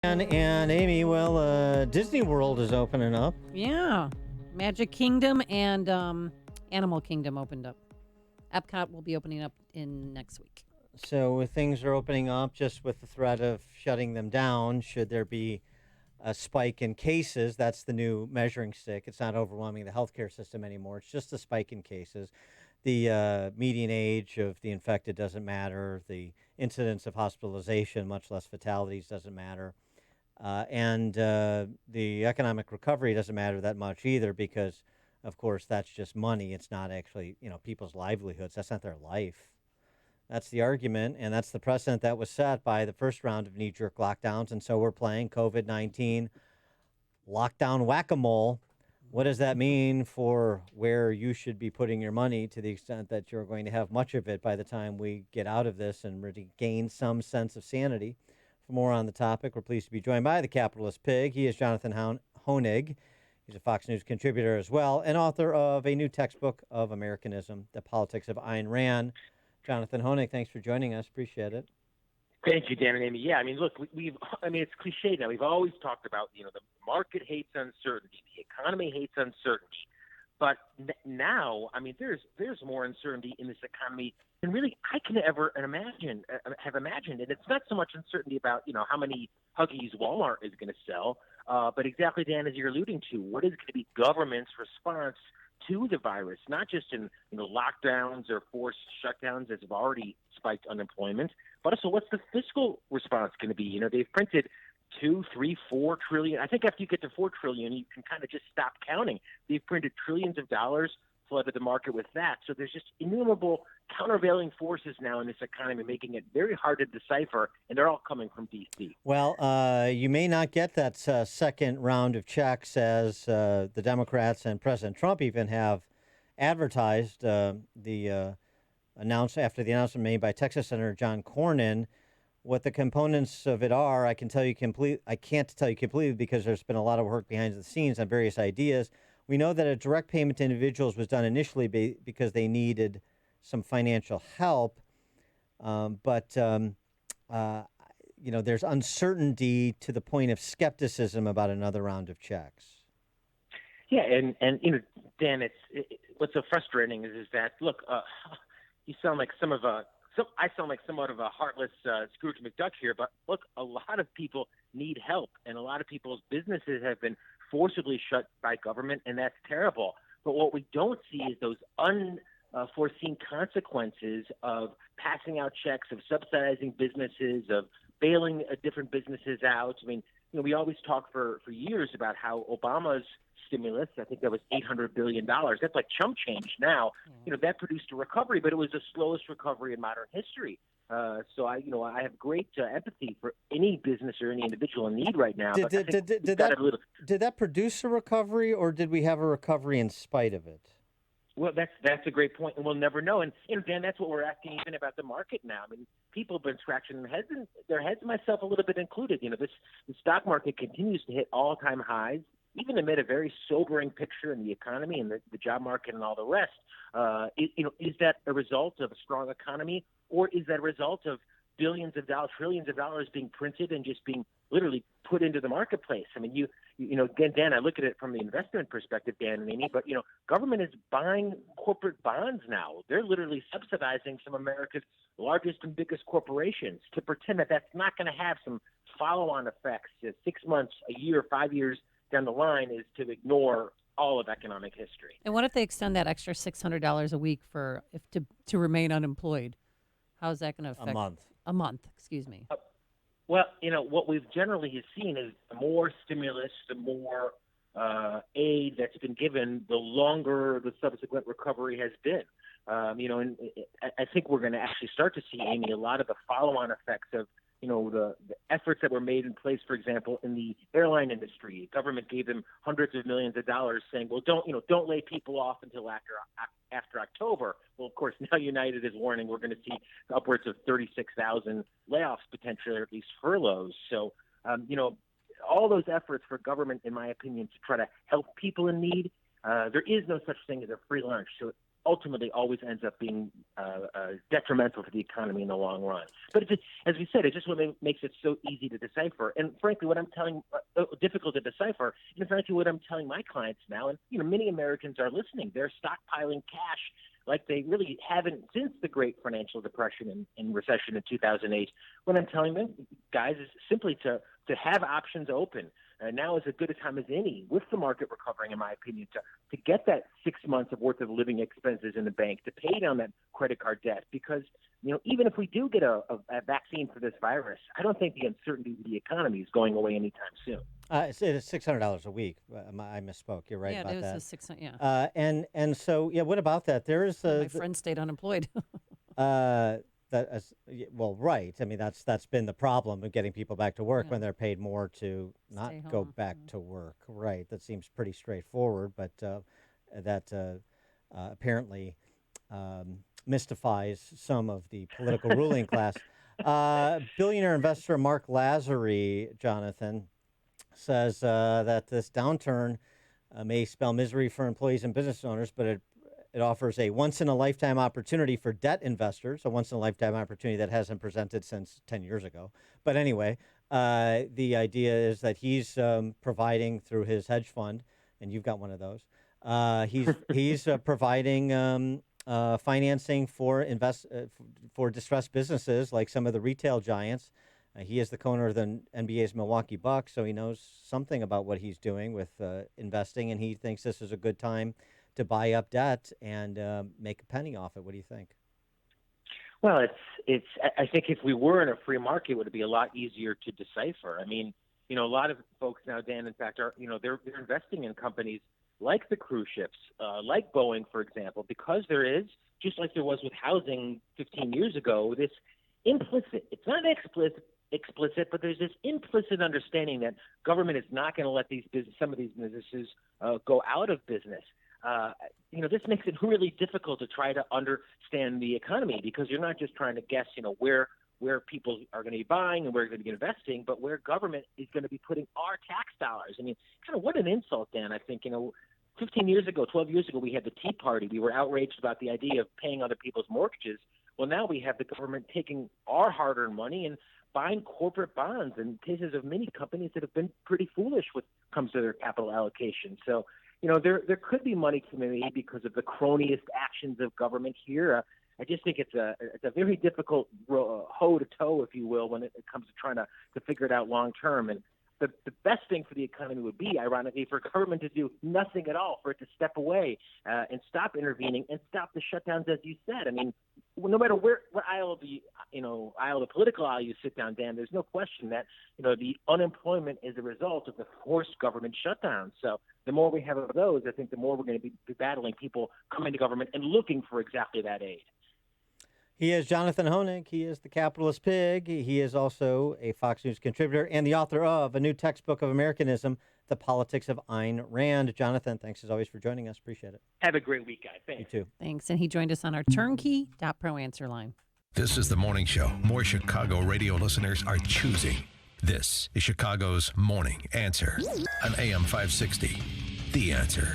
And Amy, well, Disney World is opening up. Yeah. Magic Kingdom and Animal Kingdom opened up. Epcot will be opening up in next week. So things are opening up just with the threat of shutting them down. Should there be a spike in cases, that's the new measuring stick. It's not overwhelming the healthcare system anymore. It's just a spike in cases. The median age of the infected doesn't matter. The incidence of hospitalization, much less fatalities, doesn't matter. And the economic recovery doesn't matter that much either because, of course, that's just money. It's not actually, people's livelihoods. That's not their life. That's the argument, and that's the precedent that was set by the first round of knee jerk lockdowns. And so we're playing COVID 19 lockdown whack a mole. What does that mean for where you should be putting your money to the extent that you're going to have much of it by the time we get out of this and regain some sense of sanity? For more on the topic, we're pleased to be joined by the capitalist pig. He is Jonathan Hoenig. He's a Fox News contributor as well and author of a new textbook of Americanism, The Politics of Ayn Rand. Jonathan Hoenig, thanks for joining us. Appreciate it. Thank you, Dan and Amy. Yeah, I mean, look, it's cliche now. We've always talked about, the market hates uncertainty, the economy hates uncertainty. But now, I mean, there's more uncertainty in this economy than really I can ever have imagined. And it's not so much uncertainty about, how many Huggies Walmart is going to sell, but exactly, Dan, as you're alluding to, what is going to be government's response to the virus, not just in lockdowns or forced shutdowns as have already spiked unemployment, but also what's the fiscal response going to be? They've printed 2, 3, 4 trillion. I think after you get to 4 trillion, you can kind of just stop counting. They've printed trillions of dollars, flooded the market with that. So there's just innumerable countervailing forces now in this economy, making it very hard to decipher, and they're all coming from D.C. Well, you may not get that second round of checks as the Democrats and President Trump even have advertised after the announcement made by Texas Senator John Cornyn. What the components of it are, I can't tell you completely because there's been a lot of work behind the scenes on various ideas. We know that a direct payment to individuals was done initially because they needed some financial help, but there's uncertainty to the point of skepticism about another round of checks. Yeah, and Dan, what's so frustrating is that look, you sound like I sound like somewhat of a heartless Scrooge McDuck here, but look, a lot of people need help, and a lot of people's businesses have been forcibly shut by government, and that's terrible. But what we don't see is those unforeseen consequences of passing out checks, of subsidizing businesses, of bailing different businesses out. I mean, we always talk for years about how Obama's stimulus, I think that was $800 billion. That's like chump change now. That produced a recovery, but it was the slowest recovery in modern history. So I have great empathy for any business or any individual in need right now. Did that produce a recovery, or did we have a recovery in spite of it? Well, that's a great point, and we'll never know. And Dan, that's what we're asking even about the market now. I mean, people have been scratching their heads, myself a little bit included. The stock market continues to hit all-time highs, even amid a very sobering picture in the economy and the job market and all the rest. Is that a result of a strong economy, or is that a result of billions of dollars, trillions of dollars being printed and just being literally put into the marketplace? I mean, again, Dan, I look at it from the investment perspective, Dan and Amy, but government is buying corporate bonds now. They're literally subsidizing some of America's largest and biggest corporations to pretend that that's not going to have some follow-on effects 6 months, a year, 5 years down the line is to ignore all of economic history. And what if they extend that extra $600 a week to remain unemployed? How's that going to affect a month? Excuse me. Well, what we've generally seen is the more stimulus, the more aid that's been given, the longer the subsequent recovery has been. And I think we're going to actually start to see, Amy, a lot of the follow-on effects of the efforts that were made in place, for example, in the airline industry. The government gave them hundreds of millions of dollars saying, well, don't lay people off until after October. Well, of course, now United is warning we're going to see upwards of 36,000 layoffs, potentially, or at least furloughs. So, all those efforts for government, in my opinion, to try to help people in need, there is no such thing as a free lunch. So ultimately always ends up being detrimental to the economy in the long run. But as we said, it just what makes it so easy to decipher. And frankly, what I'm telling difficult to decipher, and frankly, what I'm telling my clients now, and many Americans are listening. They're stockpiling cash like they really haven't since the great financial depression and recession in 2008. What I'm telling them, guys, is simply to have options open. Now is as good a time as any, with the market recovering, in my opinion, to get that 6 months of worth of living expenses in the bank, to pay down that credit card debt. Because, even if we do get a vaccine for this virus, I don't think the uncertainty of the economy is going away anytime soon. It's $600 a week. I misspoke. You're right about that. that. Yeah, 600. Yeah. And so, what about that? There is My friend stayed unemployed. Well, right. I mean, that's been the problem of getting people back to work when they're paid more to not Stay go home. back to work. Right. That seems pretty straightforward, but that apparently mystifies some of the political ruling class. Billionaire investor Mark Lazary, Jonathan, says that this downturn may spell misery for employees and business owners, but it offers a once-in-a-lifetime opportunity for debt investors, a once-in-a-lifetime opportunity that hasn't presented since 10 years ago. But anyway, the idea is that he's providing through his hedge fund, and you've got one of those, he's providing financing for for distressed businesses like some of the retail giants. He is the owner of the NBA's Milwaukee Bucks, so he knows something about what he's doing with investing, and he thinks this is a good time to buy up debt and make a penny off it. What do you think? Well, I think if we were in a free market, it would be a lot easier to decipher. I mean, a lot of folks now, Dan, in fact, are they're investing in companies like the cruise ships, like Boeing, for example, because there is, just like there was with housing 15 years ago, this implicit, it's not explicit, but there's this implicit understanding that government is not going to let some of these businesses go out of business. This makes it really difficult to try to understand the economy, because you're not just trying to guess, where people are going to be buying and where they're going to be investing, but where government is going to be putting our tax dollars. I mean, kind of what an insult, Dan. I think, 15 years ago, 12 years ago, we had the Tea Party. We were outraged about the idea of paying other people's mortgages. Well, now we have the government taking our hard-earned money and buying corporate bonds in cases of many companies that have been pretty foolish when it comes to their capital allocation. So, there could be money coming in because of the cronyist actions of government here. I just think it's a very difficult hoe to toe, if you will, when it comes to trying to figure it out long term. And the best thing for the economy would be, ironically, for government to do nothing at all, for it to step away and stop intervening and stop the shutdowns, as you said. I mean, no matter what aisle of the political aisle you sit down, Dan, there's no question that the unemployment is a result of the forced government shutdowns. So the more we have of those, I think the more we're going to be battling people coming to government and looking for exactly that aid. He is Jonathan Hoenig. He is the capitalist pig. He is also a Fox News contributor and the author of a new textbook of Americanism, The Politics of Ayn Rand. Jonathan, thanks as always for joining us. Appreciate it. Have a great week, guys. Thanks. You too. Thanks. And he joined us on our turnkey.pro answer line. This is the morning show more Chicago radio listeners are choosing. This is Chicago's Morning Answer on AM 560. The Answer.